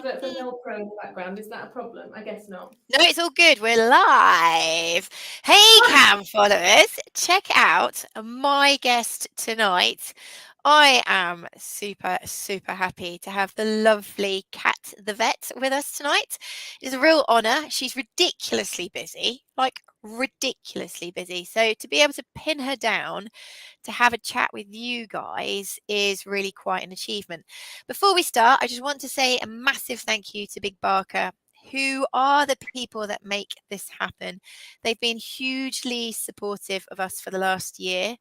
advert for Velcro in the background. Is that a problem? I guess not. No, it's all good. We're live. Hey, Cam followers, check out my guest tonight. I am super, super happy to have the lovely Kat the vet with us tonight. It's a real honour. She's ridiculously busy, like ridiculously busy. So to be able to pin her down to have a chat with you guys is really quite an achievement. Before we start, I just want to say a massive thank you to Big Barker, who are the people that make this happen. They've been hugely supportive of us for the last year.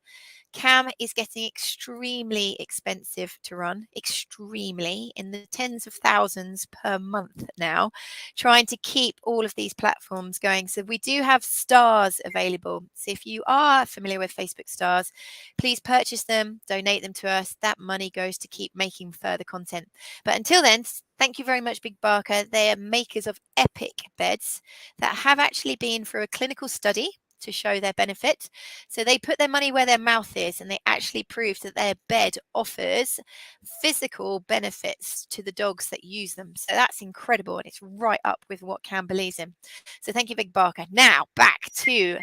Cam is getting extremely expensive to run, extremely, in the tens of thousands per month now, trying to keep all of these platforms going. So we do have stars available. So if you are familiar with Facebook stars, please purchase them, donate them to us. That money goes to keep making further content. But until then, thank you very much, Big Barker. They are makers of epic beds that have actually been through a clinical study to show their benefit. So they put their money where their mouth is, and they actually proved that their bed offers physical benefits to the dogs that use them. So that's incredible, and it's right up with what Cam believes in. So thank you, Big Barker. Now back to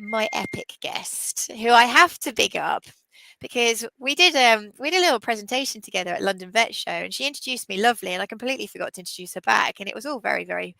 my epic guest, who I have to big up because we did a little presentation together at London Vet Show, and she introduced me lovely, and I completely forgot to introduce her back, and it was all very, very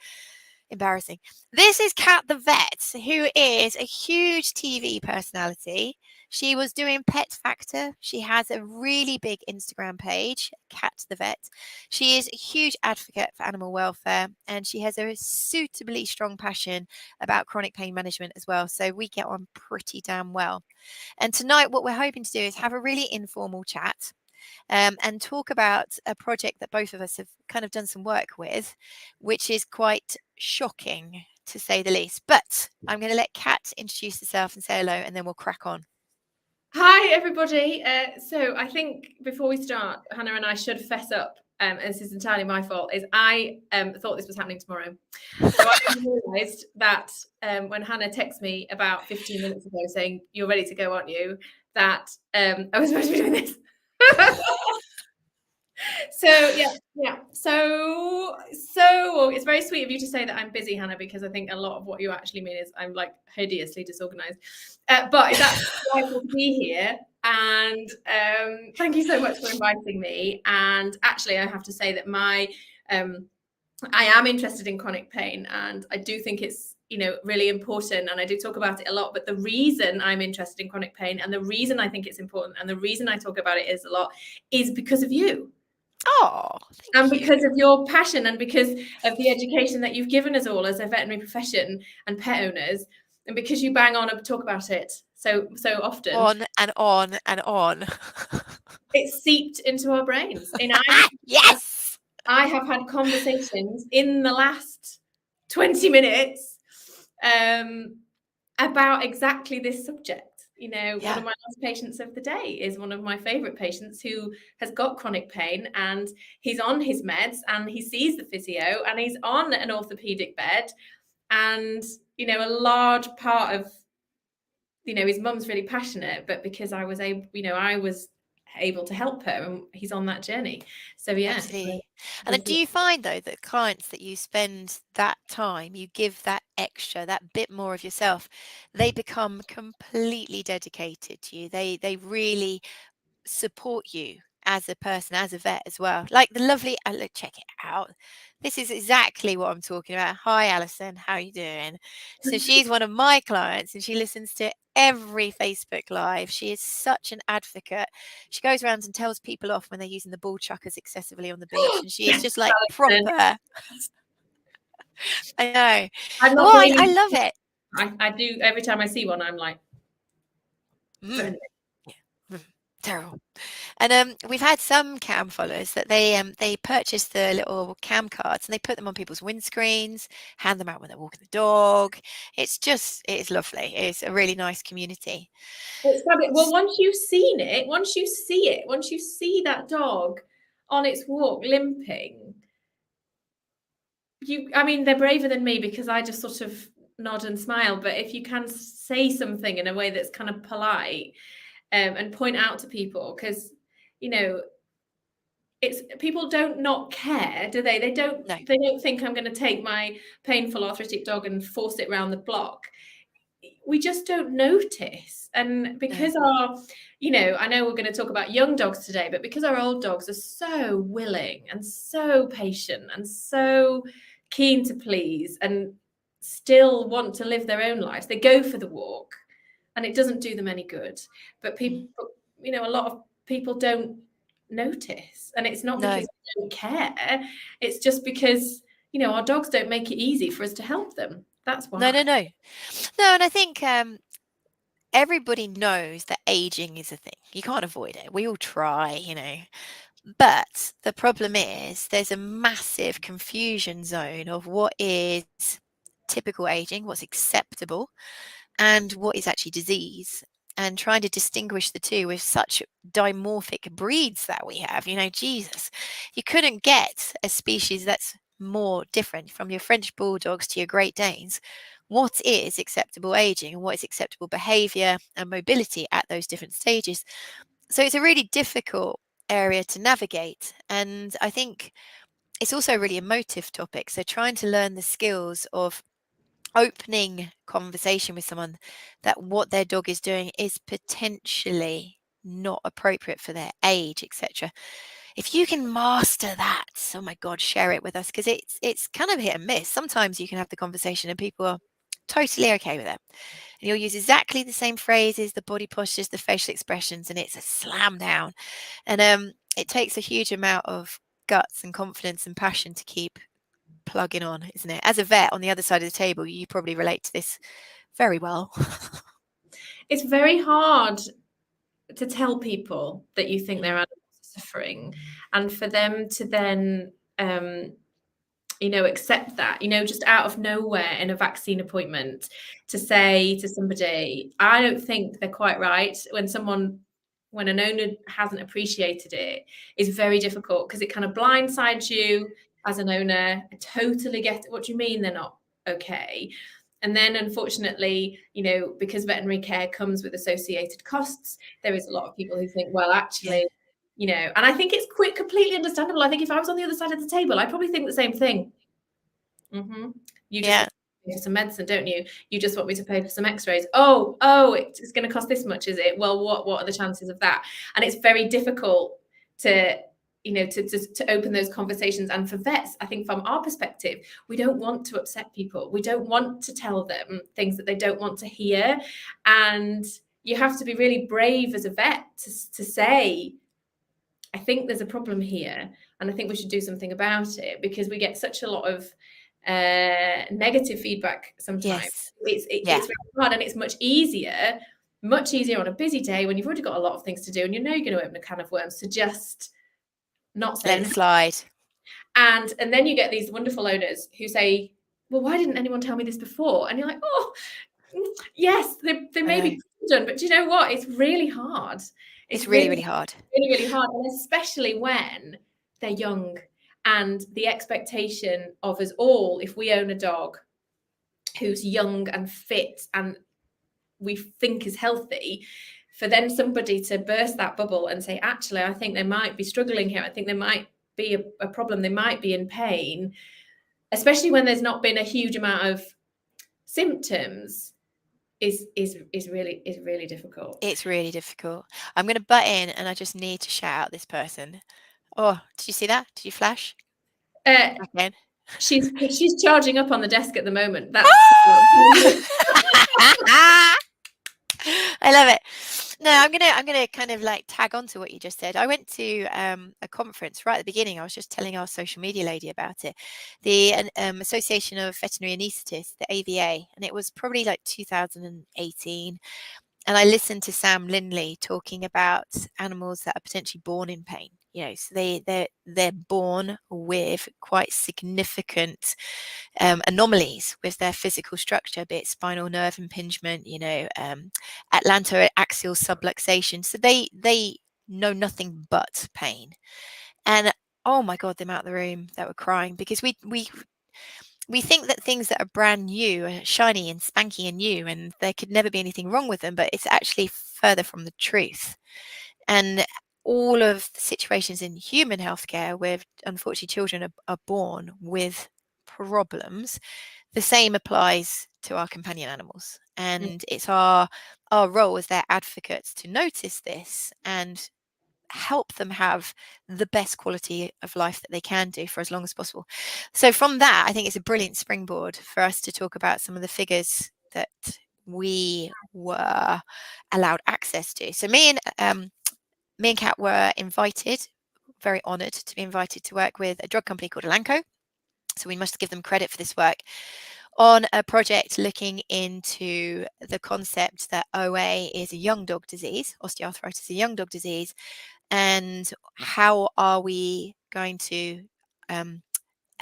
embarrassing. This is Kat the vet, who is a huge TV personality. She was doing Pet Factor. She has a really big Instagram page, Kat the vet. She is a huge advocate for animal welfare, and she has a suitably strong passion about chronic pain management as well. So we get on pretty damn well. And tonight, what we're hoping to do is have a really informal chat. And talk about a project that both of us have kind of done some work with, which is quite shocking to say the least. But I'm going to let Kat introduce herself and say hello, and then we'll crack on. Hi, everybody. So I think before we start, Hannah and I should fess up, and this is entirely my fault, is I thought this was happening tomorrow. So I realised that when Hannah texted me about 15 minutes ago saying, "You're ready to go, aren't you?" that I was supposed to be doing this. So So it's very sweet of you to say that I'm busy, Hannah, because I think a lot of what you actually mean is I'm like hideously disorganized. But it's actually delightful to be here. And thank you so much for inviting me. And actually, I have to say that I am interested in chronic pain, and I do think it's really important, and I do talk about it a lot. But the reason I'm interested in chronic pain, and the reason I think it's important, and the reason I talk about it is a lot, is because of you. Oh, and because of your passion, and because of the education that you've given us all as a veterinary profession and pet owners, and because you bang on and talk about it so often. On and on and on. It's seeped into our brains. Yes! I have had conversations in the last 20 minutes about exactly this subject. One of my last patients of the day is one of my favorite patients who has got chronic pain, and he's on his meds, and he sees the physio, and he's on an orthopedic bed. And, a large part of, his mum's really passionate, but because I was able to help her, and he's on that journey. So yeah. Absolutely. And do you find though that clients that you spend that time, you give that extra, that bit more of yourself, they become completely dedicated to you. They really support you as a person, as a vet as well. Like the lovely, look, check it out. This is exactly what I'm talking about. Hi, Alison. How are you doing? So she's one of my clients, and she listens to every Facebook Live. She is such an advocate. She goes around and tells people off when they're using the ball chuckers excessively on the beach, and she is just like proper. I know. I love it. I do. Every time I see one, I'm like, terrible. And we've had some cam followers that they purchase the little cam cards, and they put them on people's windscreens, hand them out when they're walking the dog. It's lovely. It's a really nice community. It's fabulous. Well, once you've seen it, once you see that dog on its walk limping, they're braver than me, because I just sort of nod and smile. But if you can say something in a way that's kind of polite, and point out to people, because it's people don't not care, do they? They don't No. think I'm going to take my painful arthritic dog and force it round the block. We just don't notice. And because our, I know we're going to talk about young dogs today, but because our old dogs are so willing and so patient and so keen to please and still want to live their own lives, they go for the walk and it doesn't do them any good. But people, a lot of people don't notice, and it's not because they don't care. It's just because, our dogs don't make it easy for us to help them. That's why. No. And I think everybody knows that aging is a thing. You can't avoid it. We all try, But the problem is there's a massive confusion zone of what is typical aging, what's acceptable, and what is actually disease. And trying to distinguish the two with such dimorphic breeds that we have, Jesus, you couldn't get a species that's more different, from your French bulldogs to your Great Danes. What is acceptable aging and what is acceptable behavior and mobility at those different stages? So it's a really difficult area to navigate. And I think it's also a really emotive topic. So trying to learn the skills of opening conversation with someone that what their dog is doing is potentially not appropriate for their age, etc. If you can master that, oh my God, share it with us, because it's kind of hit and miss. Sometimes you can have the conversation and people are totally okay with it. And you'll use exactly the same phrases, the body postures, the facial expressions, and it's a slam down. And it takes a huge amount of guts and confidence and passion to keep plugging on, isn't it? As a vet on the other side of the table, you probably relate to this very well. It's very hard to tell people that you think their animals are suffering, and for them to then accept that, just out of nowhere in a vaccine appointment, to say to somebody, I don't think they're quite right, when an owner hasn't appreciated it, is very difficult, because it kind of blindsides you as an owner. I totally get it. What do you mean they're not okay? And then, unfortunately, because veterinary care comes with associated costs, there is a lot of people who think, well, actually, and I think it's completely understandable. I think if I was on the other side of the table, I'd probably think the same thing. You just want to pay for some medicine, don't you? You just want me to pay for some x-rays. Oh, it's going to cost this much, is it? Well, what are the chances of that? And it's very difficult to open those conversations. And for vets, I think from our perspective, we don't want to upset people. We don't want to tell them things that they don't want to hear. And you have to be really brave as a vet to say, I think there's a problem here, and I think we should do something about it, because we get such a lot of negative feedback sometimes. It's very hard, and it's much easier on a busy day when you've already got a lot of things to do and you're going to open a can of worms, to just not say let it slide. And then you get these wonderful owners who say, well, why didn't anyone tell me this before? And you're like, oh, yes, they may be done, but do you know what? It's really hard. It's really hard. Really, really hard, and especially when they're young, and the expectation of us all, if we own a dog who's young and fit and we think is healthy, for then somebody to burst that bubble and say, actually, I think they might be struggling here. I think there might be a problem. They might be in pain, especially when there's not been a huge amount of symptoms, is really difficult. It's really difficult. I'm going to butt in, and I just need to shout out this person. Oh, did you see that? Did you flash? Again. She's charging up on the desk at the moment. That's I love it. No, I'm gonna kind of like tag on to what you just said. I went to a conference right at the beginning. I was just telling our social media lady about it, the Association of Veterinary Anaesthetists, the AVA, and it was probably like 2018. And I listened to Sam Lindley talking about animals that are potentially born in pain. So they're born with quite significant anomalies with their physical structure, be it spinal nerve impingement, atlantoaxial subluxation. So they know nothing but pain. And oh my God, the amount of the room that were crying, because we think that things that are brand new are shiny and spanky and new, and there could never be anything wrong with them, but it's actually further from the truth. And all of the situations in human healthcare where unfortunately children are born with problems, the same applies to our companion animals. And it's our role as their advocates to notice this and help them have the best quality of life that they can do for as long as possible. So from that, I think it's a brilliant springboard for us to talk about some of the figures that we were allowed access to. So me and Kat were invited, very honoured to be invited to work with a drug company called Elanco. So we must give them credit for this work on a project looking into the concept that OA is a young dog disease, osteoarthritis is a young dog disease, and how are we going to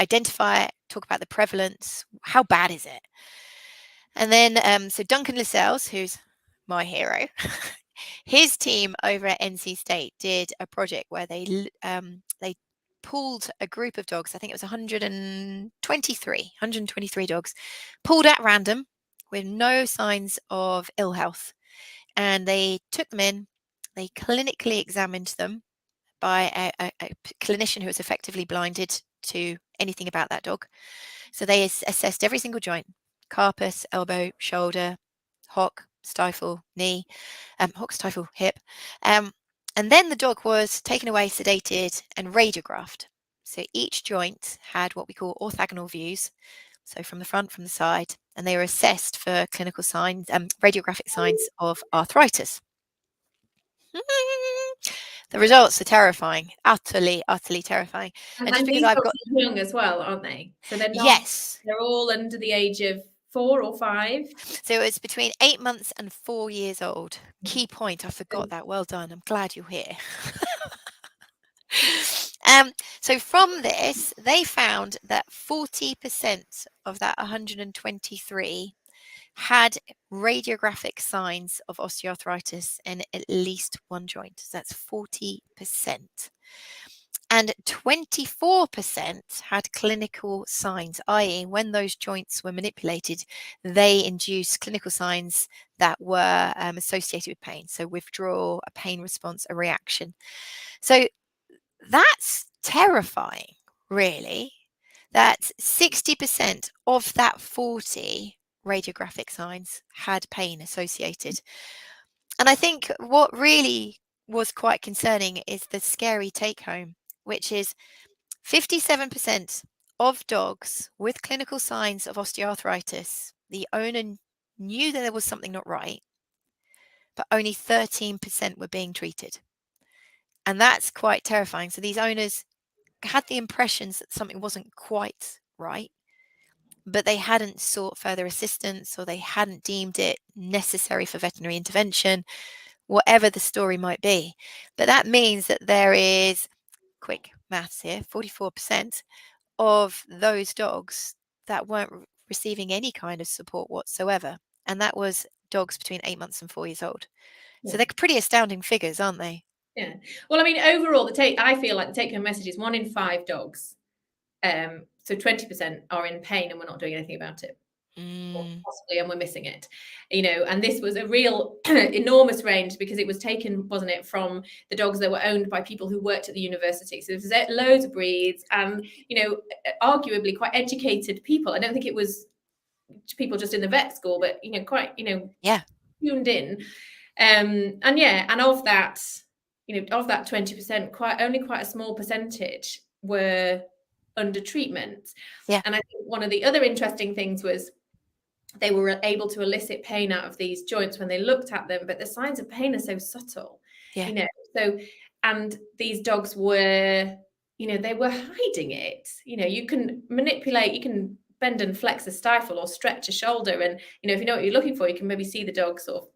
identify it, talk about the prevalence, how bad is it? And then, so Duncan Lascelles, who's my hero, his team over at NC State did a project where they pulled a group of dogs. I think it was 123 dogs, pulled at random with no signs of ill health, and they took them in. They clinically examined them by a clinician who was effectively blinded to anything about that dog. So they assessed every single joint: carpus, elbow, shoulder, hock, stifle, knee, hock, stifle, hip. And then the dog was taken away, sedated, and radiographed. So each joint had what we call orthogonal views, so from the front, from the side, and they were assessed for clinical signs, radiographic signs of arthritis. The results are terrifying, utterly, utterly terrifying. And just because these I've dogs got are young as well, aren't they? So they're not. yes, They're all under the age of 4 or 5. so it's between 8 months and 4 years old. Key point, I forgot that. Well done. I'm glad you're here. So from this, they found that 40% of that 123 had radiographic signs of osteoarthritis in at least one joint. So that's 40%. And 24% had clinical signs, i.e., when those joints were manipulated, they induced clinical signs that were associated with pain. So withdrawal, a pain response, a reaction. So that's terrifying, really, that 60% of that 40 radiographic signs had pain associated. And I think what really was quite concerning is the scary take home, which is 57% of dogs with clinical signs of osteoarthritis, the owner knew that there was something not right, but only 13% were being treated. And that's quite terrifying. So these owners had the impressions that something wasn't quite right, but they hadn't sought further assistance or they hadn't deemed it necessary for veterinary intervention, whatever the story might be. But that means that there is, quick maths here, 44% of those dogs that weren't receiving any kind of support whatsoever. And that was dogs between 8 months and 4 years old. So they're pretty astounding figures, aren't they? Yeah. Well, I mean, overall, I feel like the take-home message is 1 in 5 dogs. So 20% are in pain and we're not doing anything about it. Or possibly, and we're missing it, and this was a real enormous range because it was taken, wasn't it, from the dogs that were owned by people who worked at the university. So there's loads of breeds and, arguably quite educated people. I don't think it was people just in the vet school, but, quite, Yeah. tuned in. And of that, of that 20%, quite a small percentage were under treatment. Yeah. And I think one of the other interesting things was they were able to elicit pain out of these joints when they looked at them, but the signs of pain are so subtle, so, and these dogs were, they were hiding it. You can manipulate, you can bend and flex a stifle or stretch a shoulder, and if you know what you're looking for, you can maybe see the dog sort of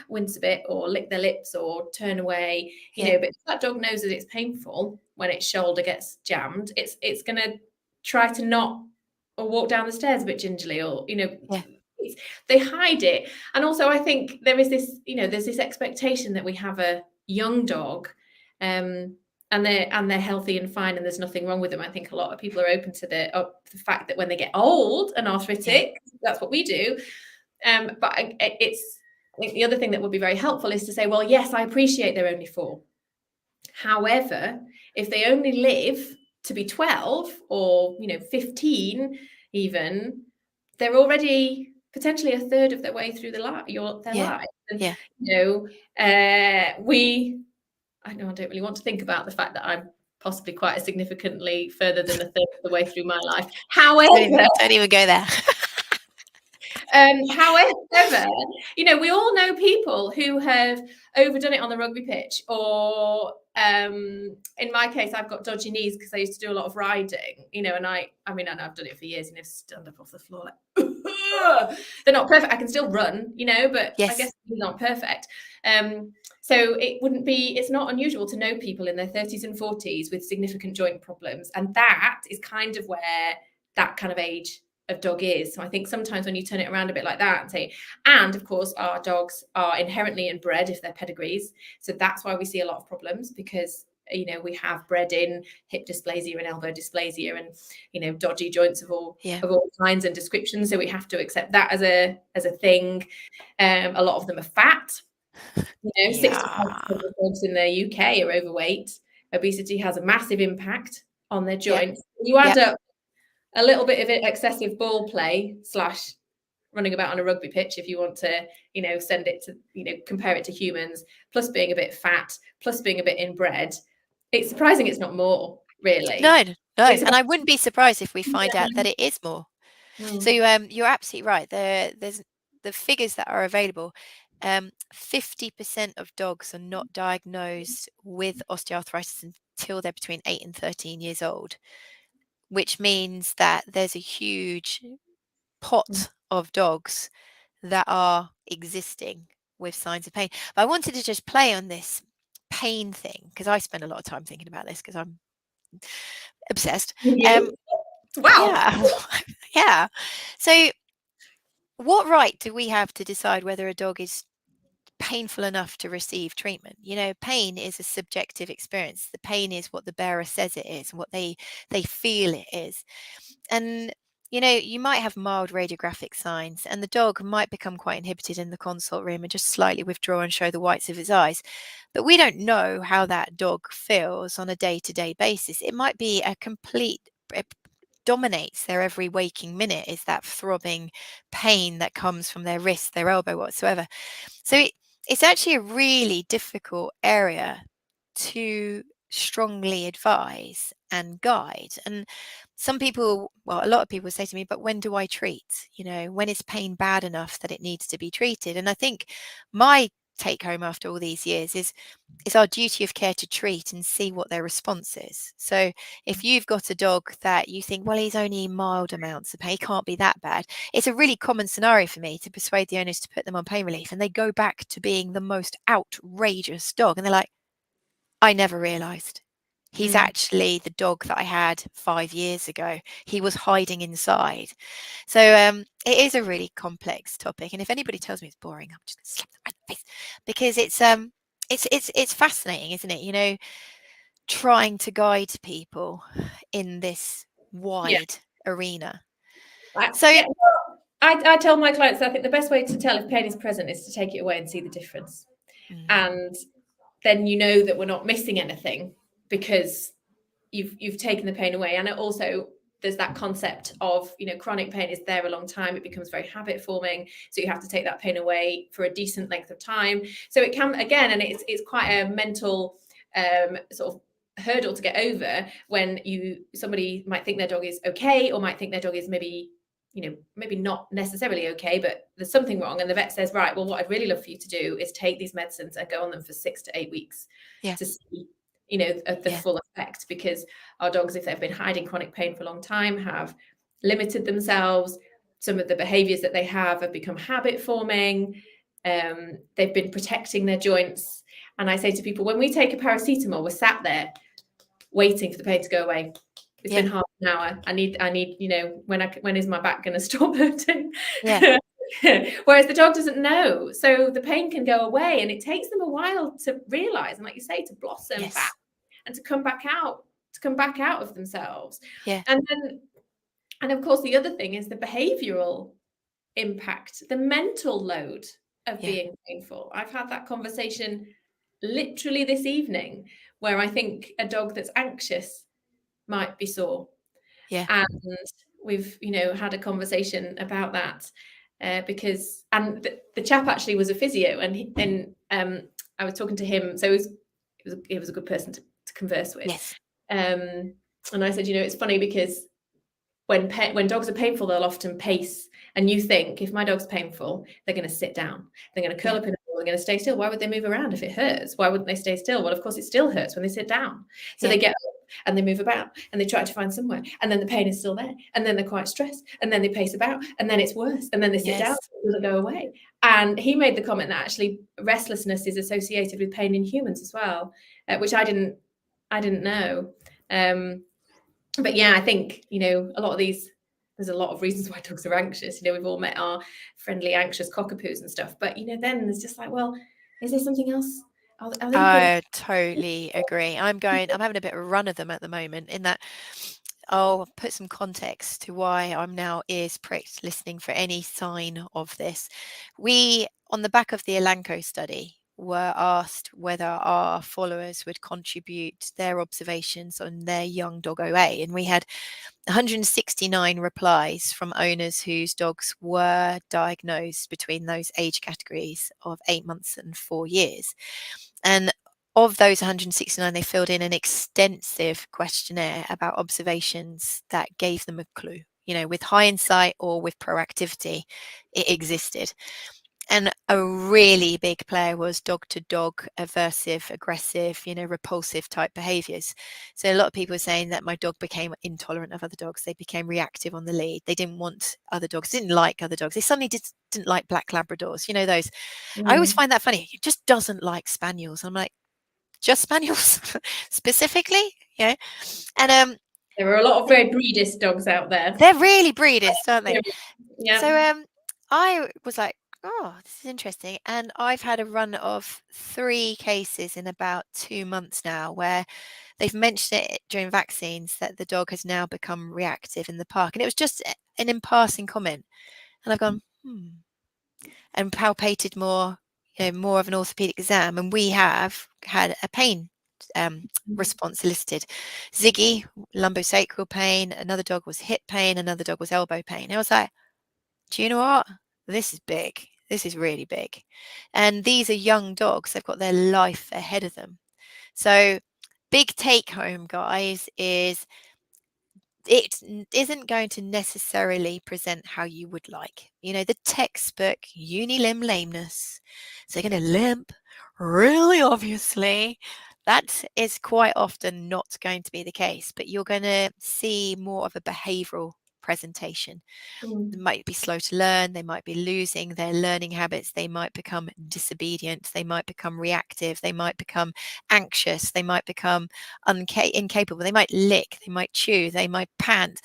wince a bit or lick their lips or turn away, but if that dog knows that it's painful when its shoulder gets jammed, it's going to try to not or walk down the stairs a bit gingerly, or they hide it. And also I think there is this, there's this expectation that we have a young dog and they're healthy and fine and there's nothing wrong with them. I think a lot of people are open to the fact that when they get old and arthritic, that's what we do. But I think the other thing that would be very helpful is to say, well, yes, I appreciate they're only 4. However, if they only live to be 12 or 15 even, they're already potentially a third of their way through their life. And Yeah. I know I don't really want to think about the fact that I'm possibly quite significantly further than a third of the way through my life. However, Don't even go there. however, we all know people who have overdone it on the rugby pitch, or in my case, I've got dodgy knees because I used to do a lot of riding, and I mean, I've done it for years, stand up off the floor like, they're not perfect. I can still run, but Yes. I guess they're not perfect. So it's not unusual to know people in their 30s and 40s with significant joint problems. And that is kind of where that kind of age of dog is. So I think sometimes when you turn it around a bit like that and say, and of course, our dogs are inherently inbred if they're pedigrees. So that's why we see a lot of problems, because we have bred in hip dysplasia and elbow dysplasia and dodgy joints of all kinds and descriptions. So we have to accept that as a thing. A lot of them are fat. 65% of dogs in the UK are overweight. Obesity has a massive impact on their joints. You add up a little bit of excessive ball play / running about on a rugby pitch, if you want to, send it to, compare it to humans, plus being a bit fat, plus being a bit inbred. It's surprising it's not more, really. No. And I wouldn't be surprised if we find out that it is more. So you're absolutely right. There's the figures that are available. 50% of dogs are not diagnosed with osteoarthritis until they're between 8 and 13 years old, which means that there's a huge pot of dogs that are existing with signs of pain. But I wanted to just play on this pain thing, because I spend a lot of time thinking about this because I'm obsessed. Wow. Yeah. So what right do we have to decide whether a dog is painful enough to receive treatment? Pain is a subjective experience. The pain is what the bearer says it is, what they feel it is. And you might have mild radiographic signs, and the dog might become quite inhibited in the consult room and just slightly withdraw and show the whites of its eyes. But we don't know how that dog feels on a day-to-day basis. It might be it dominates their every waking minute, is that throbbing pain that comes from their wrist, their elbow, whatsoever. So it's actually a really difficult area to strongly advise and guide. And a lot of people say to me, but when do I treat? When is pain bad enough that it needs to be treated? And I think my take home after all these years is it's our duty of care to treat and see what their response is. So if you've got a dog that you think, well, he's only mild amounts of pain, he can't be that bad, it's a really common scenario for me to persuade the owners to put them on pain relief, and they go back to being the most outrageous dog, and they're like, I never realized he's actually the dog that I had 5 years ago. He was hiding inside. So it is a really complex topic, and if anybody tells me it's boring, I'm just going to slap them right in the face, because it's fascinating, isn't it? Trying to guide people in this wide arena. I tell my clients that I think the best way to tell if pain is present is to take it away and see the difference. And then that we're not missing anything, because you've taken the pain away. And it also, there's that concept of chronic pain is there a long time, it becomes very habit forming, so you have to take that pain away for a decent length of time. So it can, again, and it's quite a mental sort of hurdle to get over when somebody might think their dog is okay, or might think their dog is maybe not necessarily okay, but there's something wrong, and the vet says, right, well, what I'd really love for you to do is take these medicines and go on them for 6 to 8 weeks to see the full effect, because our dogs, if they've been hiding chronic pain for a long time, have limited themselves. Some of the behaviors that they have become habit forming. They've been protecting their joints. And I say to people, when we take a paracetamol, we're sat there waiting for the pain to go away. It's been half an hour. I need, when is my back going to stop hurting? Whereas the dog doesn't know. So the pain can go away, and it takes them a while to realize, and like you say, to blossom back and to come back out of themselves. And of course, the other thing is the behavioral impact, the mental load of being painful. I've had that conversation literally this evening where I think a dog that's anxious might be sore. Yeah. And we've, had a conversation about that because, and the chap actually was a physio, and I was talking to him, so he was a good person to converse with. Yes. And I said, it's funny because when dogs are painful, they'll often pace, and you think, if my dog's painful, they're going to sit down, they're going to curl up in a ball, they're going to stay still. Why would they move around if it hurts? Why wouldn't they stay still? Well, of course, it still hurts when they sit down. So they get up and they move about and they try to find somewhere, and then the pain is still there, and then they're quite stressed, and then they pace about, and then it's worse, and then they sit down, it doesn't go away. And he made the comment that actually restlessness is associated with pain in humans as well, which I didn't know. But yeah, I think, a lot of these, there's a lot of reasons why dogs are anxious. We've all met our friendly, anxious cockapoos and stuff. But, then there's just like, well, is there something else? I totally agree. I'm having a bit of a run of them at the moment, in that I'll put some context to why I'm now ears pricked listening for any sign of this. We, on the back of the Elanco study, were asked whether our followers would contribute their observations on their young dog OA, and we had 169 replies from owners whose dogs were diagnosed between those age categories of 8 months and 4 years. And of those 169, they filled in an extensive questionnaire about observations that gave them a clue. With hindsight or with proactivity, it existed. And a really big player was dog to dog, aversive, aggressive, repulsive type behaviors. So a lot of people are saying that my dog became intolerant of other dogs. They became reactive on the lead. They didn't want other dogs, didn't like other dogs. They suddenly didn't like black Labradors, those. I always find that funny. He just doesn't like spaniels. I'm like, just spaniels specifically? And there are a lot of very breedist dogs out there. They're really breedist, aren't they? Yeah. So I was like, oh, this is interesting. And I've had a run of 3 cases in about 2 months now where they've mentioned it during vaccines that the dog has now become reactive in the park. And it was just an in passing comment. And I've gone, and palpated more, more of an orthopedic exam. And we have had a pain response elicited. Ziggy, lumbosacral pain. Another dog was hip pain. Another dog was elbow pain. And I was like, do you know what? This is big. This is really big. And these are young dogs. They've got their life ahead of them. So big take home, guys, is it isn't going to necessarily present how you would like. The textbook unilimb lameness. So they're going to limp really obviously. That is quite often not going to be the case, but you're going to see more of a behavioral presentation. They might be slow to learn, they might be losing their learning habits, they might become disobedient, they might become reactive, they might become anxious, they might become incapable, they might lick, they might chew, they might pant.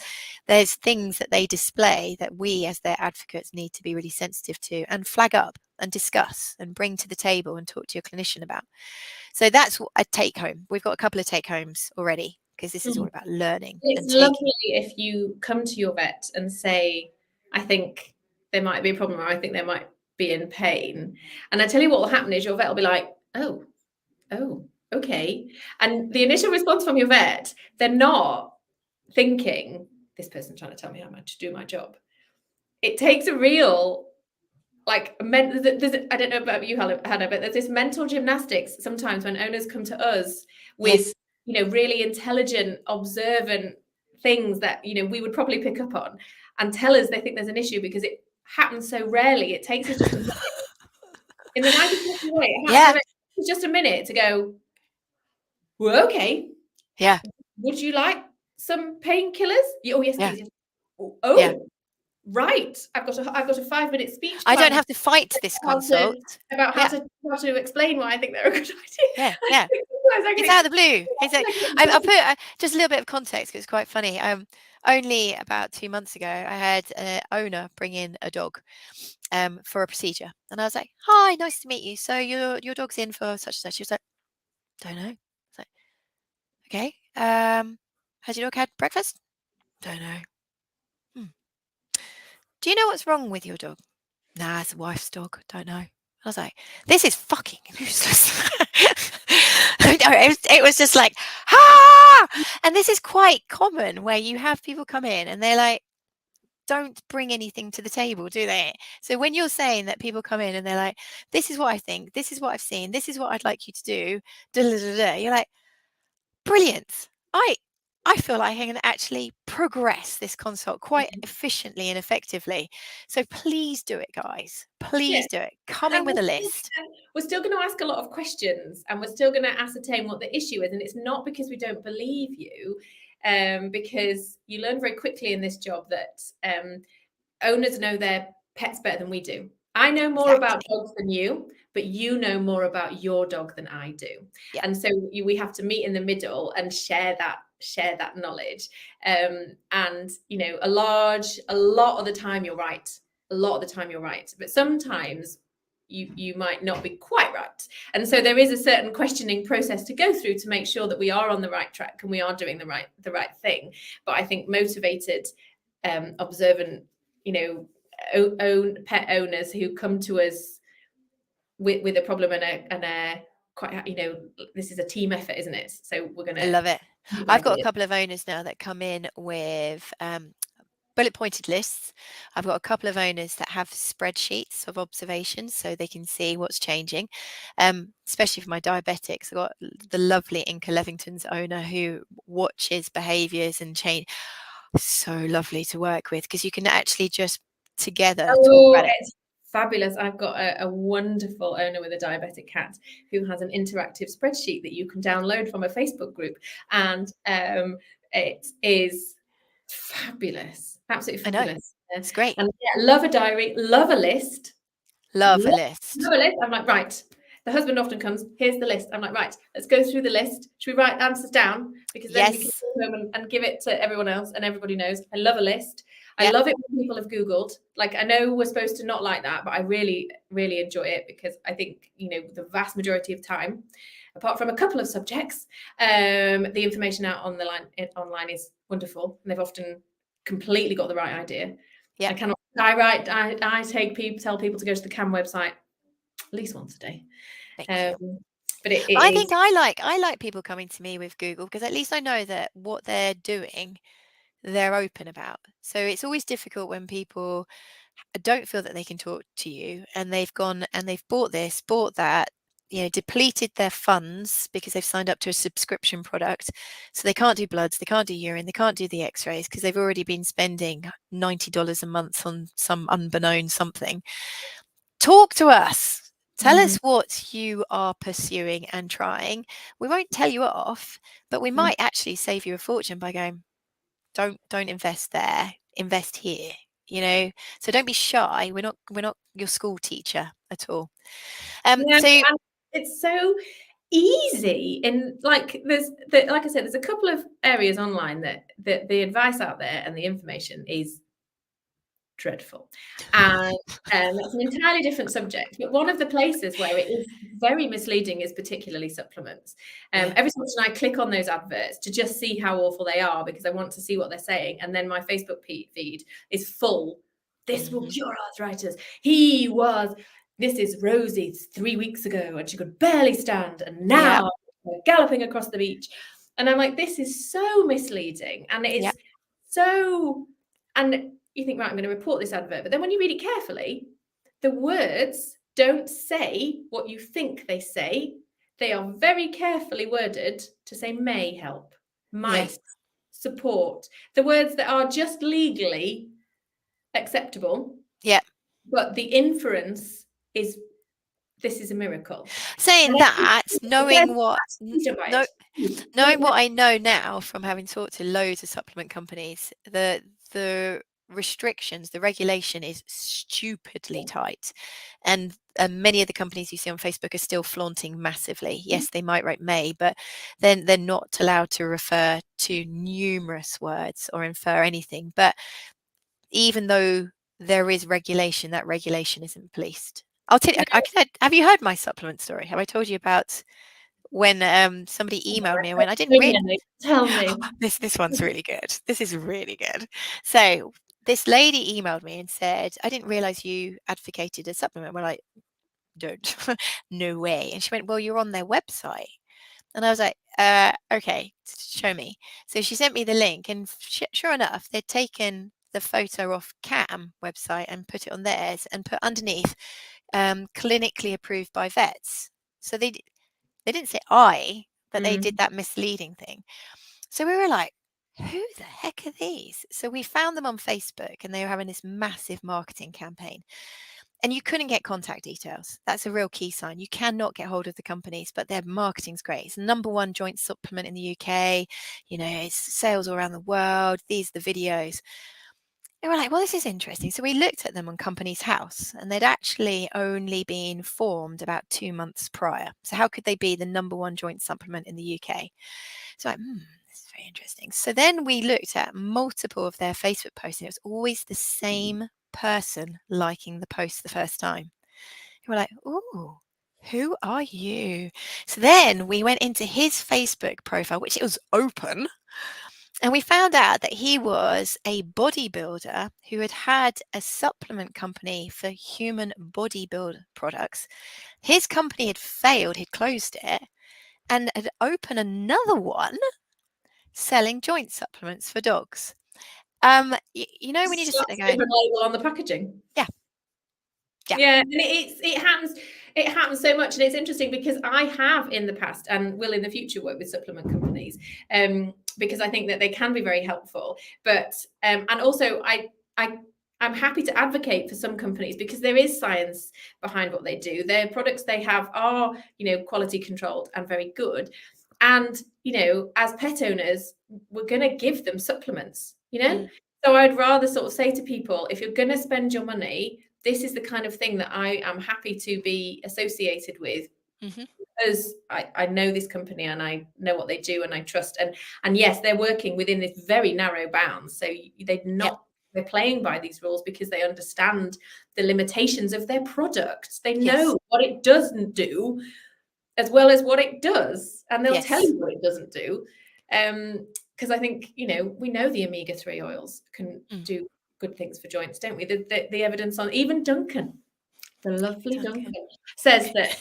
There's things that they display that we as their advocates need to be really sensitive to and flag up and discuss and bring to the table and talk to your clinician about. So that's a take home. We've got a couple of take homes already, because this is all about learning. It's lovely if you come to your vet and say, I think there might be a problem, or I think they might be in pain. And I tell you what will happen is your vet will be like, oh, okay. And the initial response from your vet, they're not thinking, this person's trying to tell me how to do my job. It takes a real, I don't know about you, Hannah, but there's this mental gymnastics sometimes when owners come to us with, really intelligent, observant things that, we would probably pick up on and tell us they think there's an issue because it happens so rarely. It takes us just a minute. In the nicest way, it takes just a minute to go, well, okay. Yeah. Would you like some painkillers? Oh, yes, please. Right. I've got a 5-minute speech. I don't have to fight this consult about how to explain why I think they're a good idea. Yeah. It's out of the blue. I'll put just a little bit of context because it's quite funny. Only about 2 months ago, I had an owner bring in a dog for a procedure, and I was like, "Hi, nice to meet you. So your dog's in for such and such." She was like, "Don't know." I was like, "Okay. Has your dog had breakfast?" "Don't know." "Do you know what's wrong with your dog?" "Nah, it's a wife's dog. Don't know." I was like, this is fucking useless. It was just like, ah! And this is quite common where you have people come in and they're like, don't bring anything to the table, do they? So when you're saying that people come in and they're like, this is what I think, this is what I've seen, this is what I'd like you to do, you're like, brilliant. I feel like I can actually progress this consult quite efficiently and effectively. So please do it, guys. Please do it. Come in with a list. We're still going to ask a lot of questions, and we're still going to ascertain what the issue is. And it's not because we don't believe you, because you learn very quickly in this job that owners know their pets better than we do. I know more about dogs than you, but you know more about your dog than I do. Yep. And so we have to meet in the middle and share that knowledge. And you know, a lot of the time you're right. A lot of the time you're right, but sometimes you might not be quite right. And so there is a certain questioning process to go through to make sure that we are on the right track and we are doing the right thing. But I think motivated, observant, you know, own pet owners who come to us with a problem and a quite, you know, this is a team effort, isn't it? So we're gonna, I love it. I've got a couple of owners now that come in with bullet pointed lists. I've got a couple of owners that have spreadsheets of observations so they can see what's changing, especially for my diabetics. I've got the lovely Inca Levington's owner who watches behaviors and change. So lovely to work with because you can actually just together talk about it. It's fabulous. I've got a wonderful owner with a diabetic cat who has an interactive spreadsheet that you can download from a Facebook group, and it is fabulous, absolutely fabulous. It's great. And love a diary, love a list. Love a list. I'm like, right. The husband often comes, here's the list. I'm like, right, let's go through the list. Should we write answers down? Because then we can go home and give it to everyone else and everybody knows. I love a list. I love it when people have Googled. Like, I know we're supposed to not like that, but I really, really enjoy it because I think, you know, the vast majority of time, apart from a couple of subjects, the information out on the online is wonderful. And they've often completely got the right idea. Yeah. I tell people to go to the CAM website at least once a day. But I think I like people coming to me with Google because at least I know that what they're doing, they're open about. So it's always difficult when people don't feel that they can talk to you and they've gone and they've bought this, bought that, you know, depleted their funds because they've signed up to a subscription product. So they can't do bloods, they can't do urine, they can't do the x-rays because they've already been spending $90 a month on some unbeknown something. Talk to us. Tell us what you are pursuing and trying. We won't tell you off, but we might actually save you a fortune by going, don't invest there, invest here, you know. So don't be shy. We're not your school teacher at all. So it's so easy, and like like I said, there's a couple of areas online that the advice out there and the information is dreadful, and that's an entirely different subject. But one of the places where it is very misleading is particularly supplements. Every so often I click on those adverts to just see how awful they are because I want to see what they're saying, and then my Facebook feed is full. This will cure arthritis. This is Rosie 3 weeks ago, and she could barely stand, and now we're galloping across the beach. And I'm like, this is so misleading, and it's so. And you think, right, I'm going to report this advert. But then when you read it carefully, the words don't say what you think they say. They are very carefully worded to say may help, might, support. The words that are just legally acceptable. Yeah. But the inference is, this is a miracle. Saying that, knowing what I know now from having talked to loads of supplement companies, the restrictions, the regulation is stupidly tight, and many of the companies you see on Facebook are still flaunting massively. Yes, they might write may, but then they're not allowed to refer to numerous words or infer anything. But even though there is regulation, that regulation isn't policed. I'll tell you, have you heard my supplement story? Have I told you about when somebody emailed me when I didn't really tell me? This one's really good. This is really good. So this lady emailed me and said, I didn't realize you advocated a supplement. We're like, don't. No way. And she went, well, you're on their website. And I was like, okay, show me. So she sent me the link, and sure enough, they'd taken the photo off CAM website and put it on theirs and put underneath clinically approved by vets. So they didn't say I, but they did that misleading thing. So we were like, who the heck are these? So we found them on Facebook, and they were having this massive marketing campaign. And you couldn't get contact details. That's a real key sign. You cannot get hold of the companies, but their marketing's great. It's the #1 joint supplement in the UK. You know, it's sales all around the world. These are the videos. And we're like, well, this is interesting. So we looked at them on Companies House, and they'd actually only been formed about 2 months prior. So how could they be the #1 joint supplement in the UK? So like, this is very interesting. So then we looked at multiple of their Facebook posts, and it was always the same person liking the post the first time. And we're like, ooh, who are you? So then we went into his Facebook profile, which it was open, and we found out that he was a bodybuilder who had had a supplement company for human bodybuild products. His company had failed, he'd closed it, and had opened another one selling joint supplements for dogs. You know, when you just sit there going, different label on the packaging. Yeah. Yeah, and it happens so much, and it's interesting because I have in the past and will in the future work with supplement companies, because I think that they can be very helpful. But and also I'm happy to advocate for some companies because there is science behind what they do. Their products they have are, quality controlled and very good. And, as pet owners, we're going to give them supplements, So I'd rather sort of say to people, if you're going to spend your money, this is the kind of thing that I am happy to be associated with, because I know this company and I know what they do and I trust. And yes, they're working within this very narrow bounds. So they're playing by these rules because they understand the limitations of their product. They know what it doesn't do as well as what it does, and they'll tell you what it doesn't do. Because I think, we know the omega-3 oils can do good things for joints, don't we? The evidence on even Duncan, the lovely Duncan says that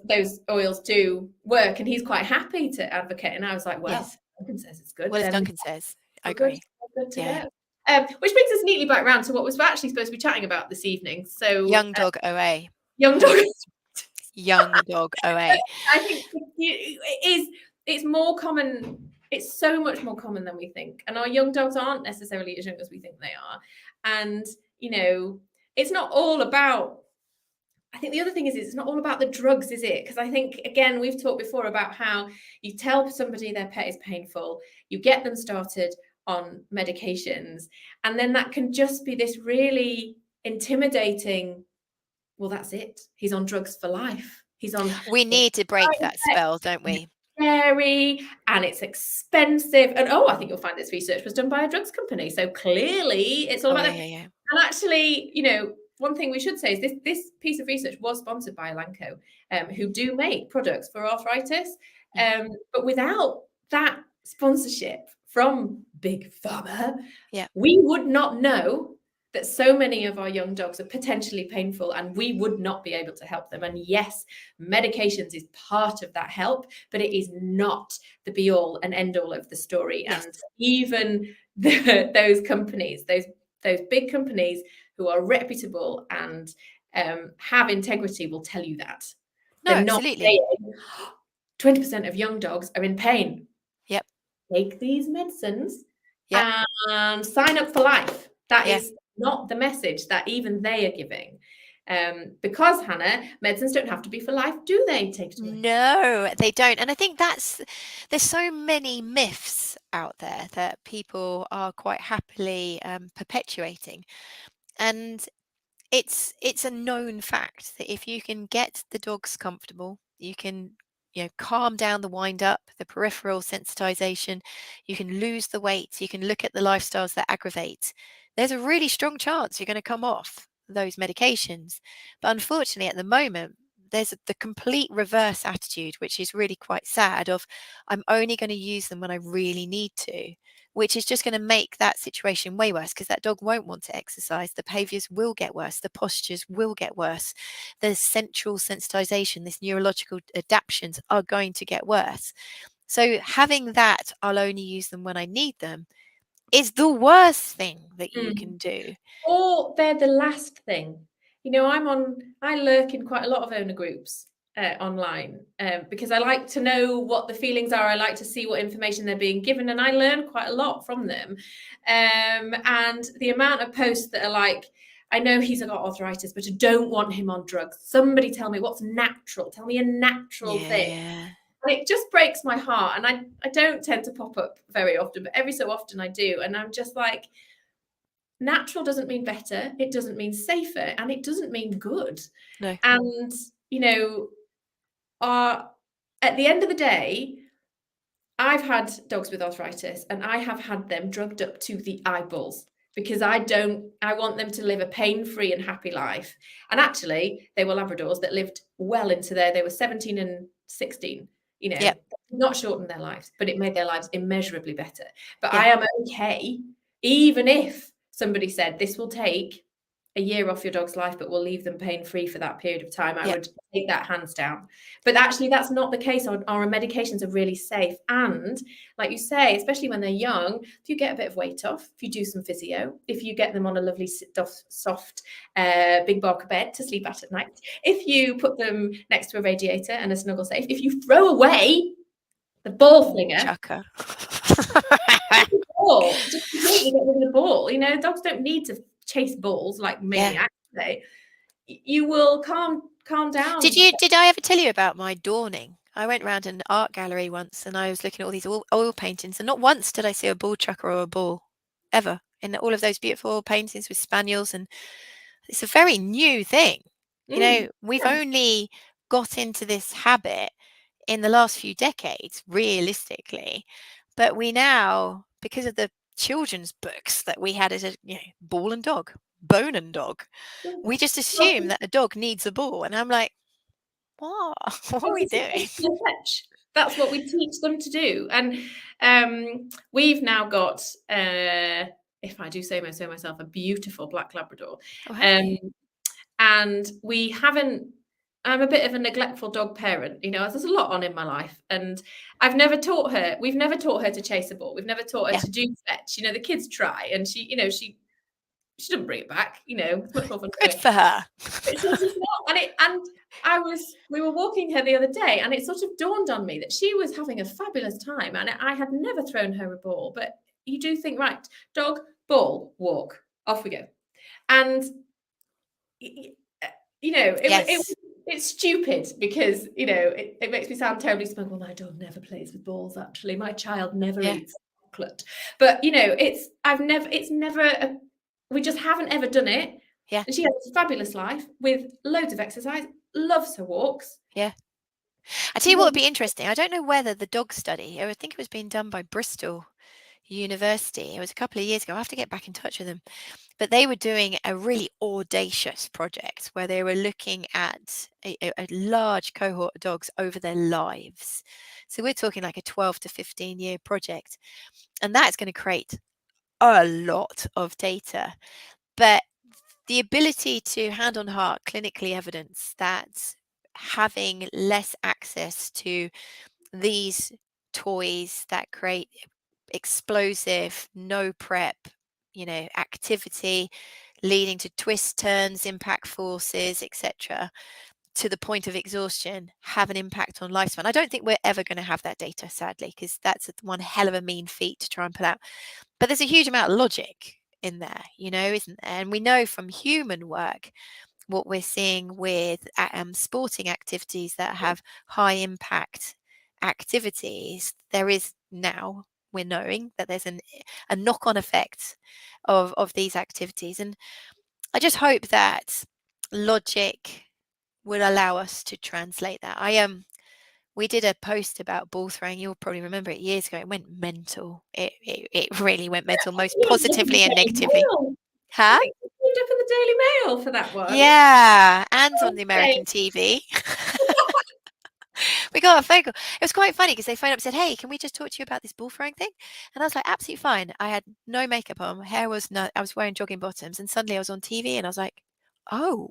those oils do work, and he's quite happy to advocate. And I was like, well, Duncan says it's good. Well, as Duncan says, I agree. Good to go. Which brings us neatly back round to what we're actually supposed to be chatting about this evening. So young dog OA. Young dog. Young dog OA. I think it's more common. It's so much more common than we think. And our young dogs aren't necessarily as young as we think they are. And, it's not all about, I think the other thing is it's not all about the drugs, is it? Because I think, again, we've talked before about how you tell somebody their pet is painful, you get them started on medications, and then that can just be this really intimidating, well, that's it. He's on drugs for life. We need to break that spell, don't we? Scary, and it's expensive. And I think you'll find this research was done by a drugs company. So clearly it's all about that. Yeah. And actually, one thing we should say is this piece of research was sponsored by Elanco, who do make products for arthritis. But without that sponsorship from Big Pharma, we would not know that so many of our young dogs are potentially painful, and we would not be able to help them. And yes, medications is part of that help, but it is not the be all and end all of the story. And even those companies, those big companies who are reputable and have integrity will tell you that. They're absolutely. Not saying 20% of young dogs are in pain. Yep. Take these medicines and sign up for life. That is not the message that even they are giving. Because, Hannah, medicines don't have to be for life, do they? No, they don't. And I think there's so many myths out there that people are quite happily perpetuating. And it's a known fact that if you can get the dogs comfortable, you can calm down the wind up, the peripheral sensitization, you can lose the weight, you can look at the lifestyles that aggravate, there's a really strong chance you're going to come off those medications. But unfortunately, at the moment, there's the complete reverse attitude, which is really quite sad, of I'm only going to use them when I really need to. which is just going to make that situation way worse, because that dog won't want to exercise. The behaviors will get worse. The postures will get worse. The central sensitization, this neurological adaptations are going to get worse. So having that, I'll only use them when I need them, is the worst thing that you can do. Or they're the last thing. You know, I lurk in quite a lot of owner groups online because I like to know what the feelings are. I like to see what information they're being given, and I learn quite a lot from them. And the amount of posts that are like, I know he's got arthritis, but I don't want him on drugs. Somebody tell me what's natural. Tell me a natural thing. Yeah. And it just breaks my heart. And I don't tend to pop up very often, but every so often I do. And I'm just like, natural doesn't mean better, it doesn't mean safer, and it doesn't mean good. No. And, you know, at the end of the day, I've had dogs with arthritis and I have had them drugged up to the eyeballs because I want them to live a pain-free and happy life. And actually, they were Labradors that lived well into they were 17 and 16, you know, Yep. not shortened their lives, but it made their lives immeasurably better. But Yeah. I am okay, even if somebody said this will take a year off your dog's life, but we'll leave them pain-free for that period of time. I would take that hands down. But actually, that's not the case. Our medications are really safe. And like you say, especially when they're young, if you get a bit of weight off, if you do some physio, if you get them on a lovely soft big bark bed to sleep at night, if you put them next to a radiator and a snuggle safe, if you throw away the ball flinger, Chucker. ball, just completely get rid of the ball. You know, dogs don't need to chase balls like maniacs. You will calm down. Did I ever tell you about my dawning? I went around an art gallery once and I was looking at all these oil paintings, and not once did I see a ball chucker or a ball ever in all of those beautiful oil paintings with spaniels. And it's a very new thing. You know, we've only got into this habit in the last few decades, realistically, but we now, because of the children's books that we had as a ball and dog, bone and dog, we just assume that a dog needs a ball. And I'm like, what are we doing? That's what we teach them to do. And we've now got, if I do say so myself, a beautiful black Labrador. And we haven't, I'm a bit of a neglectful dog parent, you know, there's a lot on in my life. And we've never taught her to chase a ball. We've never taught her to do fetch. You know, the kids try, and she doesn't bring it back, you know. It's much more fun. Good for her. It's not, we were walking her the other day, and it sort of dawned on me that she was having a fabulous time, and I had never thrown her a ball. But you do think, right, dog, ball, walk, off we go. And you know, it's stupid because, you know, it makes me sound terribly smug. Well, my dog never plays with balls, actually. My child never eats chocolate. But, you know, we just haven't ever done it. Yeah. And she has a fabulous life with loads of exercise, loves her walks. Yeah. I tell you what would be interesting. I don't know whether the dog study, I think it was being done by Bristol University. It was a couple of years ago. I have to get back in touch with them. But they were doing a really audacious project where they were looking at a large cohort of dogs over their lives. So we're talking like a 12 to 15 year project. And that's going to create a lot of data. But the ability to hand on heart clinically evidence that having less access to these toys that create explosive, no prep, activity leading to twists, turns, impact forces, etc., to the point of exhaustion, have an impact on lifespan. I don't think we're ever going to have that data, sadly, because that's one hell of a mean feat to try and pull out. But there's a huge amount of logic in there, isn't there? And we know from human work what we're seeing with sporting activities that have high impact activities. There is now, we're knowing that there's a knock-on effect of these activities. And I just hope that logic will allow us to translate that. We did a post about ball throwing. You'll probably remember it years ago. It went mental. It really went mental, most positively and negatively. Huh? I think you ended up in the Daily Mail for that one. Yeah, and on the American TV. We got a phone call. It was quite funny because they phoned up and said, "Hey, can we just talk to you about this bull throwing thing?" And I was like, "Absolutely fine." I had no makeup on. My hair was I was wearing jogging bottoms, and suddenly I was on TV, and I was like, "Oh,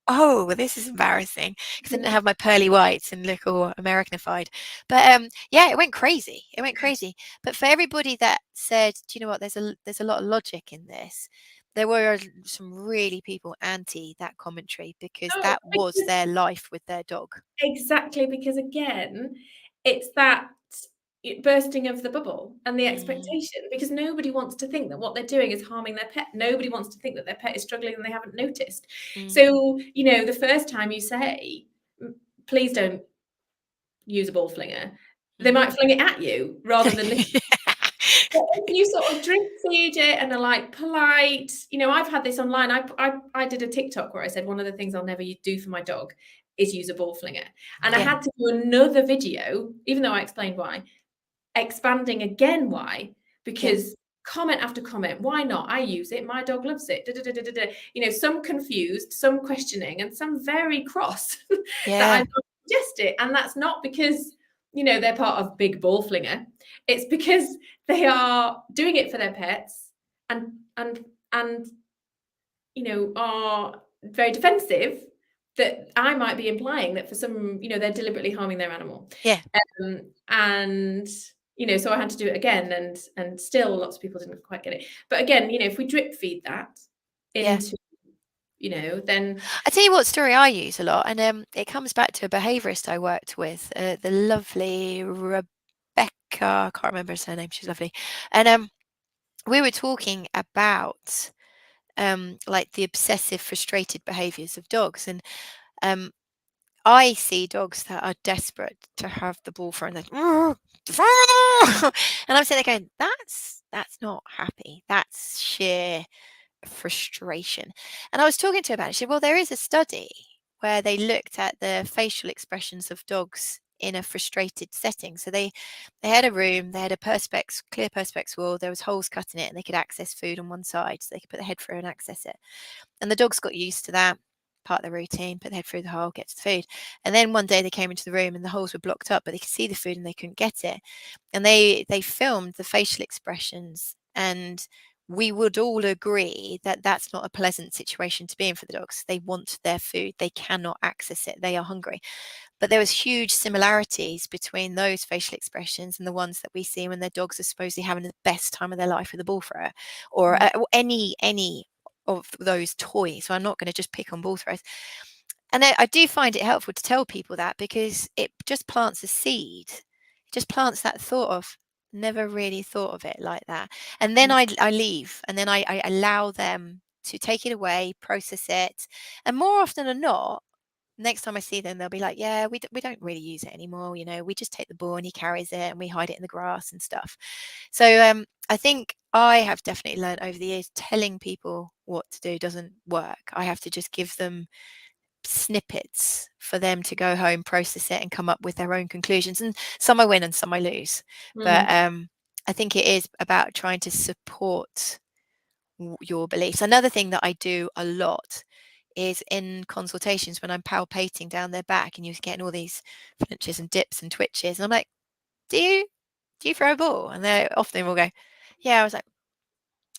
oh, this is embarrassing," because I didn't have my pearly whites and look all Americanified. But yeah, it went crazy. It went crazy. But for everybody that said, "Do you know what? There's a lot of logic in this." There were some really people anti that commentary because Oh, that was their life with their dog. exactly, because again, it's that bursting of the bubble and the Mm, expectation, because nobody wants to think that what they're doing is harming their pet. Nobody wants to think that their pet is struggling and they haven't noticed. mm, So, the first time you say, please don't use a ball flinger, they mm. might fling it at you rather than listen. But if you sort of drip feed it and are like polite, I've had this online. I did a TikTok where I said one of the things I'll never do for my dog is use a ball flinger. And I Yeah, had to do another video, even though I explained why, expanding again why, yeah, because comment after comment, why not? I use it, my dog loves it. Da, da, da, da, da, da. Some confused, some questioning, and some very cross that I yeah, don't suggest it. And that's not because they're part of Big Ball Flinger. It's because they are doing it for their pets and and are very defensive, that I might be implying that for some, they're deliberately harming their animal. yeah, And so I had to do it again, and still lots of people didn't quite get it. But again, if we drip feed that yeah. into, then I tell you what story I use a lot, and it comes back to a behaviourist I worked with, the lovely Rebecca. I can't remember her surname. She's lovely, and we were talking about like the obsessive, frustrated behaviours of dogs, and um, I see dogs that are desperate to have the ball thrown. Like, and I'm sitting there going, that's not happy. That's sheer frustration. And I was talking to her about it. She said, well, there is a study where they looked at the facial expressions of dogs in a frustrated setting. So they had a room, they had a perspex, clear perspex wall, there was holes cut in it, and they could access food on one side. So they could put the head through and access it. And the dogs got used to that. Part of the routine, put the head through the hole, get to the food. And then one day they came into the room and the holes were blocked up, but they could see the food and they couldn't get it. And they filmed the facial expressions, and we would all agree that that's not a pleasant situation to be in for the dogs. They want their food, they cannot access it, they are hungry. But there was huge similarities between those facial expressions and the ones that we see when their dogs are supposedly having the best time of their life with a bull thrower, or any of those toys. So I'm not going to just pick on bull throwers. And I do find it helpful to tell people that, because it just plants a seed. It just plants that thought of, never really thought of it like that. And then I leave, and then I allow them to take it away, process it. And more often than not, next time I see them, they'll be like, yeah, we don't really use it anymore. We just take the ball and he carries it and we hide it in the grass and stuff. So I think I have definitely learned over the years, telling people what to do doesn't work. I have to just give them snippets for them to go home, process it, and come up with their own conclusions. And some I win and some I lose. But I think it is about trying to support your beliefs. Another thing that I do a lot is in consultations, when I'm palpating down their back and you're getting all these flinches and dips and twitches, and I'm like, do you throw a ball? And they often will go, yeah. I was like,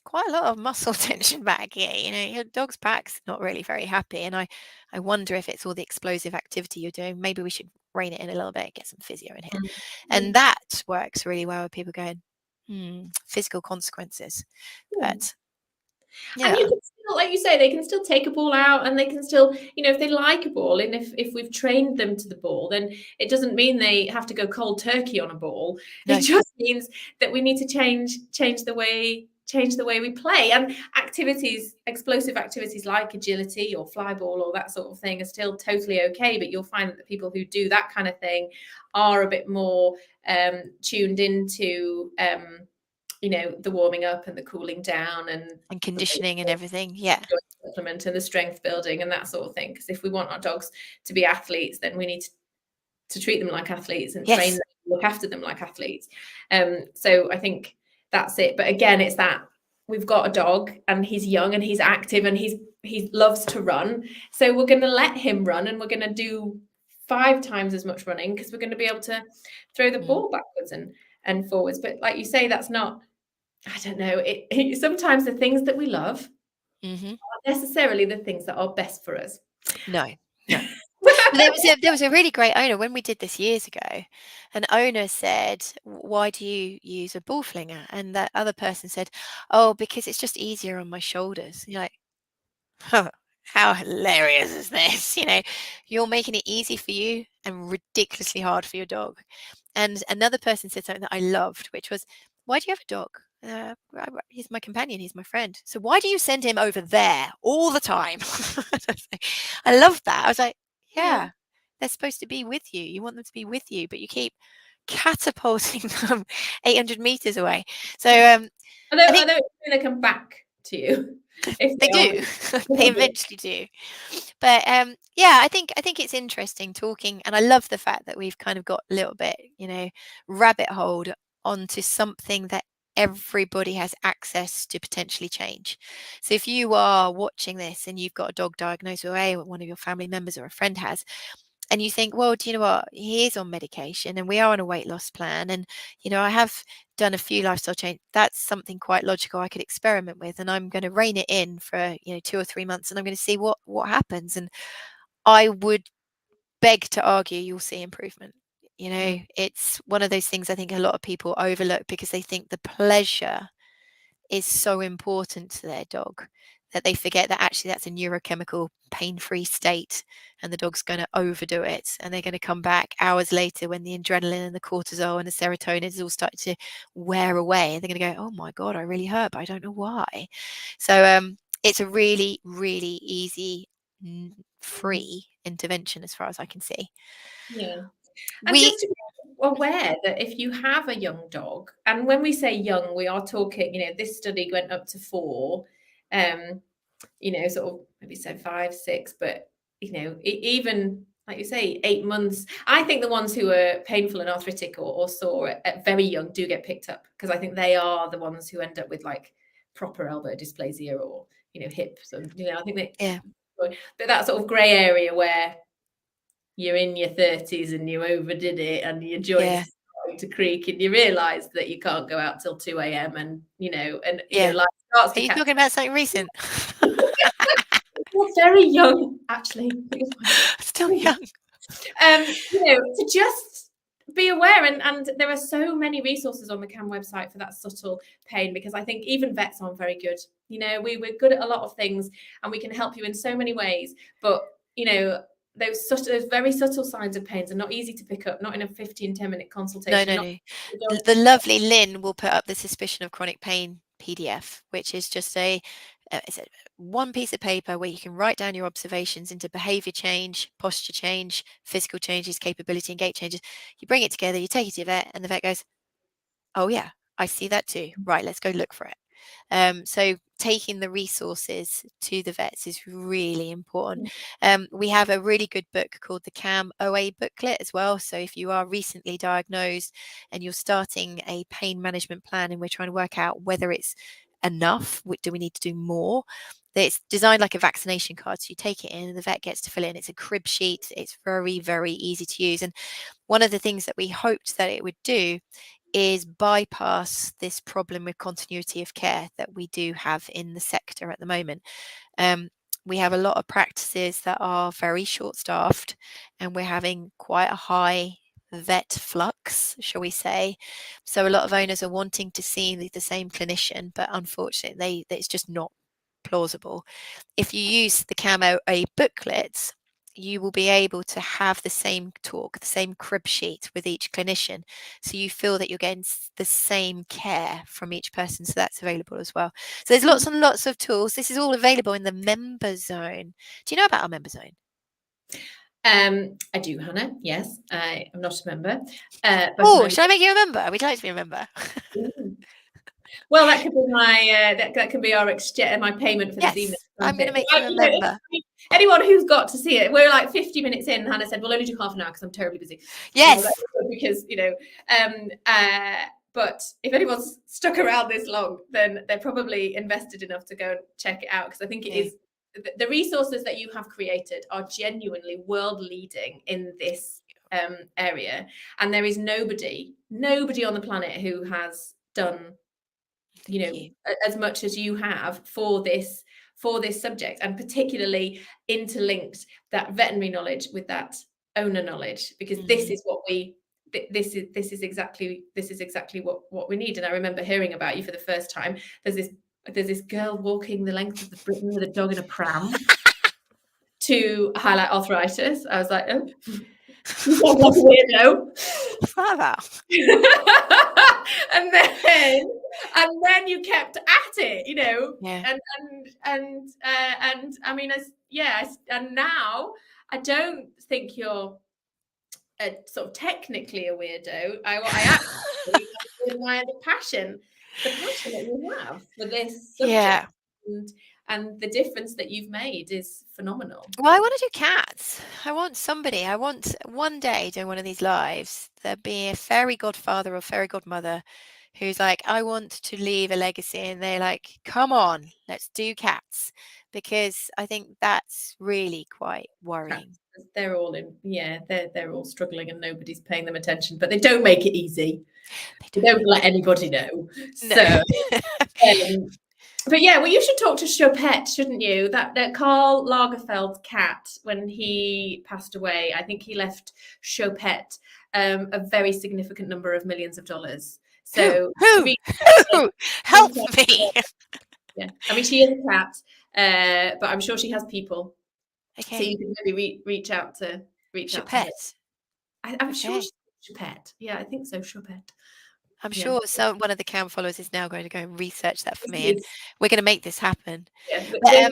quite a lot of muscle tension back here. Your dog's back's not really very happy. And I wonder if it's all the explosive activity you're doing. Maybe we should rein it in a little bit, get some physio in here. And that works really well with people going, physical consequences. But And you yeah, can still, like you say, they can still take a ball out, and they can still, if they like a ball, and if we've trained them to the ball, then it doesn't mean they have to go cold turkey on a ball. It no, just means that we need to change the way we play. And activities, explosive activities like agility or fly ball or that sort of thing, are still totally okay. But you'll find that the people who do that kind of thing are a bit more tuned into the warming up and the cooling down and conditioning and everything. Yeah. supplement and the strength building and that sort of thing. Because if we want our dogs to be athletes, then we need to treat them like athletes and train Yes. them, look after them like athletes. So I think that's it. But again, it's that we've got a dog and he's young and he's active and he loves to run. So we're going to let him run, and we're going to do 5 times as much running because we're going to be able to throw the ball backwards and forwards. But like you say, that's not, I don't know, sometimes the things that we love Mm-hmm. aren't necessarily the things that are best for us. No. There was a really great owner when we did this years ago. An owner said, "Why do you use a ball flinger?" And that other person said, "Oh, because it's just easier on my shoulders." You're like, huh, how hilarious is this? You're making it easy for you and ridiculously hard for your dog. And another person said something that I loved, which was, "Why do you have a dog? He's my companion. He's my friend. So why do you send him over there all the time?" I love that. I was like, yeah, they're supposed to be with you. You want them to be with you, but you keep catapulting them 800 meters away. So Although I think it's going to come back to you if they they are. do. They eventually do. But yeah, I think it's interesting talking, and I love the fact that we've kind of got a little bit, rabbit holed onto something that everybody has access to potentially change. So if you are watching this and you've got a dog diagnosed with A, or one of your family members or a friend has, and you think, well, do you know what? He is on medication and we are on a weight loss plan. And, I have done a few lifestyle change. That's something quite logical I could experiment with. And I'm going to rein it in for, 2 or 3 months and I'm going to see what happens. And I would beg to argue you'll see improvement. It's one of those things I think a lot of people overlook because they think the pleasure is so important to their dog that they forget that actually that's a neurochemical pain-free state and the dog's going to overdo it and they're going to come back hours later when the adrenaline and the cortisol and the serotonin is all starting to wear away and they're going to go, oh my god, I really hurt, but I don't know why. So it's a really, really easy free intervention as far as I can see. And just to be aware that if you have a young dog, and when we say young, we are talking, this study went up to 4, sort of maybe say 5, 6, but, even like you say, 8 months. I think the ones who are painful and arthritic or sore at very young do get picked up because I think they are the ones who end up with like proper elbow dysplasia or, hips. And, I think but that sort of grey area where you're in your 30s and you overdid it and your joints are starting to creak and you realise that you can't go out till 2 a.m. and life starts to Are you catch talking about something recent? You're very young, actually. Still young. To just be aware, and there are so many resources on the CAM website for that subtle pain because I think even vets aren't very good. We're good at a lot of things and we can help you in so many ways, but those very subtle signs of pains are not easy to pick up, not in a 10-minute consultation. No. The lovely Lynn will put up the suspicion of chronic pain PDF, which is just it's a one piece of paper where you can write down your observations into behavior change, posture change, physical changes, capability and gait changes. You bring it together, you take it to your vet, and the vet goes, oh yeah, I see that too. Right, let's go look for it. So taking the resources to the vets is really important. We have a really good book called the CAM OA booklet as well. So if you are recently diagnosed and you're starting a pain management plan and we're trying to work out whether it's enough, do we need to do more? It's designed like a vaccination card. So you take it in and the vet gets to fill it in. It's a crib sheet. It's very, very easy to use. And one of the things that we hoped that it would do is bypass this problem with continuity of care that we do have in the sector at the moment. We have a lot of practices that are very short-staffed and we're having quite a high vet flux, shall we say. So a lot of owners are wanting to see the same clinician, but unfortunately it's just not plausible. If you use the Camo A booklets, you will be able to have the same talk, the same crib sheet with each clinician. So you feel that you're getting the same care from each person. So that's available as well. So there's lots and lots of tools. This is all available in the member zone. Do you know about our member zone? I do, Hannah. Yes, I am not a member. Should I make you a member? We'd like to be a member. Well, that could be my that could be our my payment for this evening. I'm going to make you a member. Anyone who's got to see it, we're like 50 minutes in. Hannah said, "We'll only do half an hour because I'm terribly busy." Yes, because but if anyone's stuck around this long, then they're probably invested enough to go and check it out because I think it is the resources that you have created are genuinely world leading in this area, and there is nobody on the planet who has done as much as you have for this subject, and particularly interlinked that veterinary knowledge with that owner knowledge, because this is what we this is exactly what we need. And I remember hearing about you for the first time. There's this girl walking the length of the Britain with a dog in a pram to highlight arthritis. I was like, oh, you sound like a weirdo. Father. and then you kept at it, and I mean, and now I don't think you're sort of technically a weirdo. I actually admire the passion that you have for this subject. And the difference that you've made is phenomenal. Well, I want to do cats. I want one day doing one of these lives, there be a fairy godfather or fairy godmother who's like, I want to leave a legacy, and they're like, come on, let's do cats, because I think that's really quite worrying. Cats, they're all they're all struggling and nobody's paying them attention, but they don't make it easy. They don't let anybody know. So but yeah, well, you should talk to Chopette, shouldn't you? That Karl Lagerfeld's cat, when he passed away, I think he left Chopette a very significant number of millions of dollars. So who? Help me. Yeah, I mean, she is a cat, but I'm sure she has people. Okay. So you can maybe reach out to Chopette. I'm sure she's Chopette. Yeah, I think so, Chopette. I'm sure one of the cam followers is now going to go and research that for me, and we're going to make this happen. Yeah, but,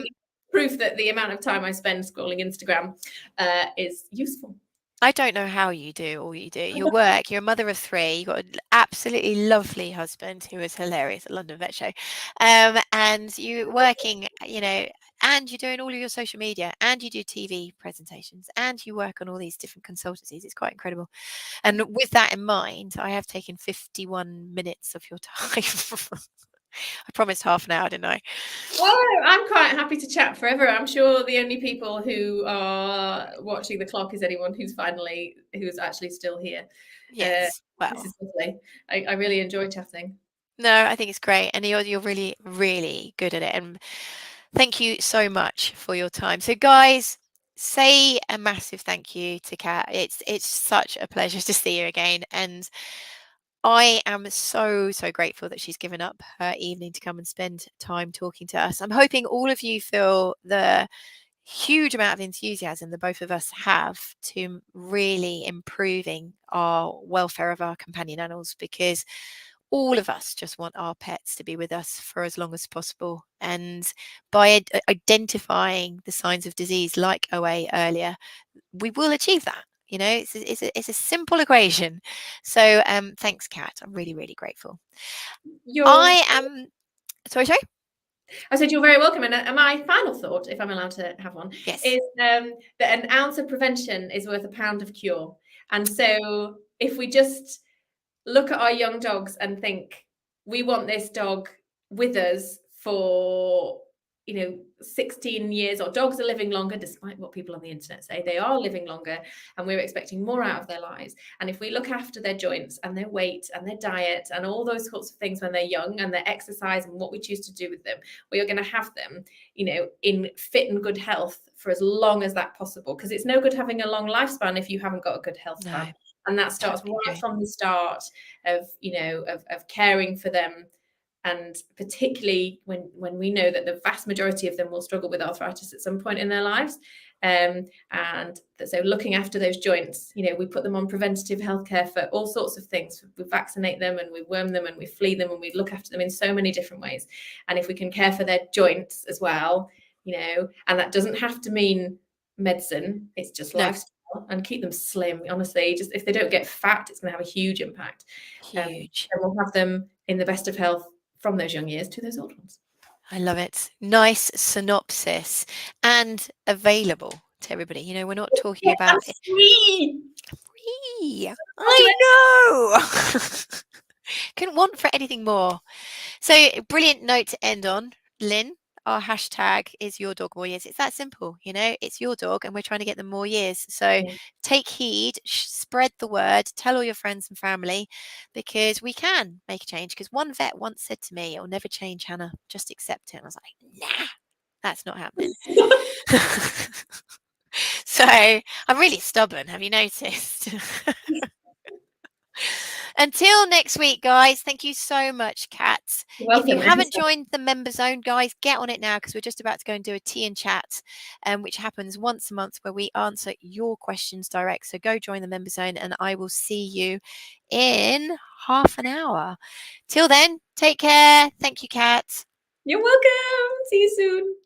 proof that the amount of time I spend scrolling Instagram is useful. I don't know how you do all you do. Your work, you're a mother of 3, you've got an absolutely lovely husband who is hilarious at London Vet Show. And you're working, and you're doing all of your social media, and you do TV presentations, and you work on all these different consultancies. It's quite incredible. And with that in mind, I have taken 51 minutes of your time. I promised half an hour, didn't I? Well, I'm quite happy to chat forever. I'm sure the only people who are watching the clock is anyone who's actually still here. Yes. Well, this is lovely. I really enjoy chatting. No, I think it's great, and you're really, really good at it. And thank you so much for your time. So, guys, say a massive thank you to Kat. It's such a pleasure to see you again, and I am so grateful that she's given up her evening to come and spend time talking to us. I'm hoping all of you feel the huge amount of enthusiasm that both of us have to really improving our welfare of our companion animals, because all of us just want our pets to be with us for as long as possible. And by identifying the signs of disease like OA earlier, we will achieve that. It's a simple equation. So thanks, Kat. I'm really, really grateful. I am sorry. I said you're very welcome. And my final thought, if I'm allowed to have one, is that an ounce of prevention is worth a pound of cure. And so if we just look at our young dogs and think, we want this dog with us for 16 years, or dogs are living longer, despite what people on the internet say. They are living longer, and we're expecting more out of their lives. And if we look after their joints and their weight and their diet and all those sorts of things when they're young, and their exercise and what we choose to do with them, we are going to have them in fit and good health for as long as that possible, because it's no good having a long lifespan if you haven't got a good health span. No, and that starts right from the start of caring for them. And particularly when we know that the vast majority of them will struggle with arthritis at some point in their lives. And so looking after those joints, we put them on preventative healthcare for all sorts of things. We vaccinate them, and we worm them, and we flea them, and we look after them in so many different ways. And if we can care for their joints as well, and that doesn't have to mean medicine, it's just lifestyle, and keep them slim. Honestly, just if they don't get fat, it's going to have a huge impact. And we'll have them in the best of health from those young years to those old ones. I love it. Nice synopsis, and available to everybody. We're not talking about free. I know. Couldn't want for anything more. So brilliant note to end on, Lynn. our hashtag is your dog more years. It's that simple, you know, it's your dog and we're trying to get them more years. So take heed, spread the word, tell all your friends and family, because we can make a change. Because one vet once said to me, "It'll never change, Hannah, just accept it." And I was like, nah, that's not happening. So I'm really stubborn, have you noticed? Until next week, guys, thank you so much, Kat. If you haven't joined the member zone, guys, get on it now, because we're just about to go and do a tea and chat, which happens once a month, where we answer your questions direct. So go join the member zone and I will see you in half an hour. Till then, take care. Thank you, Kat. You're welcome. See you soon.